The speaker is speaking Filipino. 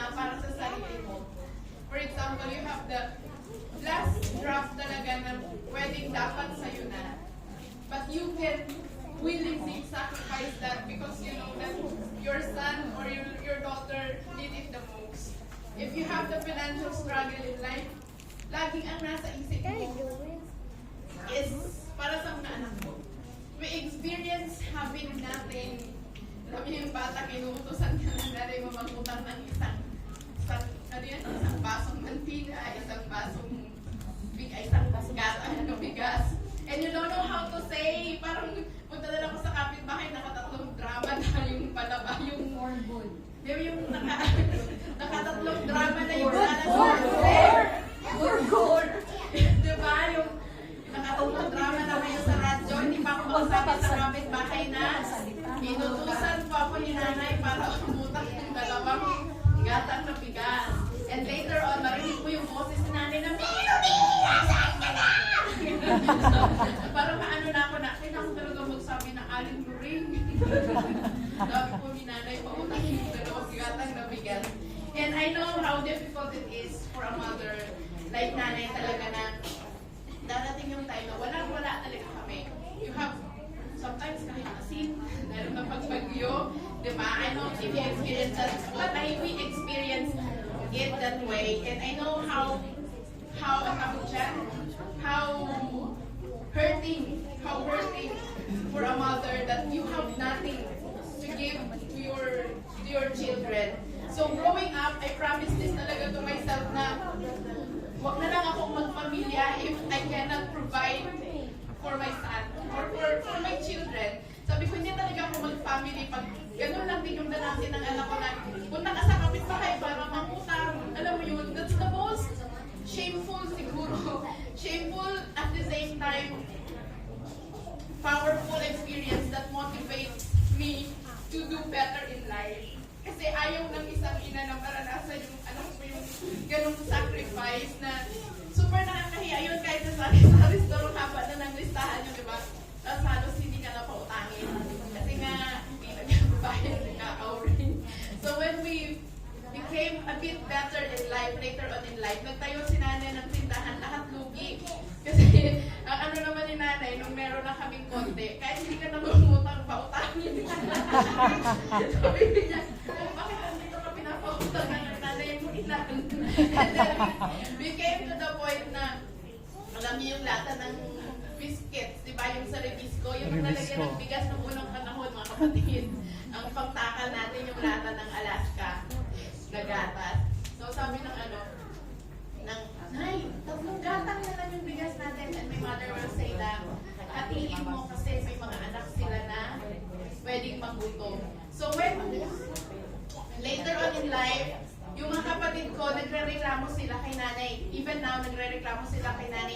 na para sa sarili mo. For example, you have the last drop talaga na pwedeng dapat sa'yo na. But you can willingly sacrifice that because you know that your son or your daughter need it the most. If you have the financial struggle in life, laging ang nasa isip mo is para sa mga anak mo. We experience having nothing. Alam niyo yung bata, kinuutosan ka ng nanay mo mag-utang ng isang basong mantika, isang bigas. And you don't know how to say, parang punta na lang ako sa kapitbahay, nakatatlong drama na yung palaba, yung nakatatlong drama na yung diba? Yung nakatatlong drama na kayo sa radyo, hindi pa ako makasabi sa kapitbahay na inutusan po ako ni nanay para umutang ng dalawang gatang na bigas. And later on, marinig ko yung boses ni nanay na saan ka na? Parang maano na ako na, kailangan talaga magsabi na alin mo rin. Sabi po ni nanay, pautang yung dalawang gatang na bigas. And I know how difficult it is for a mother, like nanay talaga na, darating yung time na wala talaga kami. You have, sometimes kahit asin, dahil na pagbagyo, diba? I know if you experience that, but we experience it that way. And I know how hurting for a mother that you have nothing to give to your children. So growing up, I promised this talaga to myself na wag na lang akong magpamilya if I cannot provide for my son or for my children. Sabi ko, hindi talaga ako mag-family pag ganun lang din yung danasin ng anak ko na punta ka sa kapitbahay para mangutang. Alam mo yun, that's the most shameful siguro. Shameful at the same time, powerful experience that motivates me to do better in life. Kasi ayaw ng isang ina na maranasan yung, yung ganung sacrifice na super nakakahiya yun kahit sa restaurant haba na ng listahan yun, diba? Tapos halos hindi ka na pautangin. Kasi nga, hindi nagbabayad ng kakaurin. So when we became a bit better in life, later on in life, nagtayo si nanay ng tindahan, lahat lugi. Kasi ang ano naman ni nanay, nung meron na kaming konti, kahit hindi ka na bumutang, pautangin. Sabi niya, bakit hindi ka pinapautang ng nanay mo ilan? And then, we came to the point na, alam niyo yung lata ng biscuits, di ba? Yung sa Rebisco, yung naglagyan ng bigas ng unang panahon, mga kapatid. Ang pangtakal natin yung lata ng Alaska na gatas. So sabi ng Nay, tatlong gatang na lang yung bigas natin. And my mother will say na, hatiin mo kasi may mga anak sila na pwedeng magutom. So when, later on in life, yung mga kapatid ko, nagre-reklamo sila kay nanay. Even now, nagre-reklamo sila kay nanay.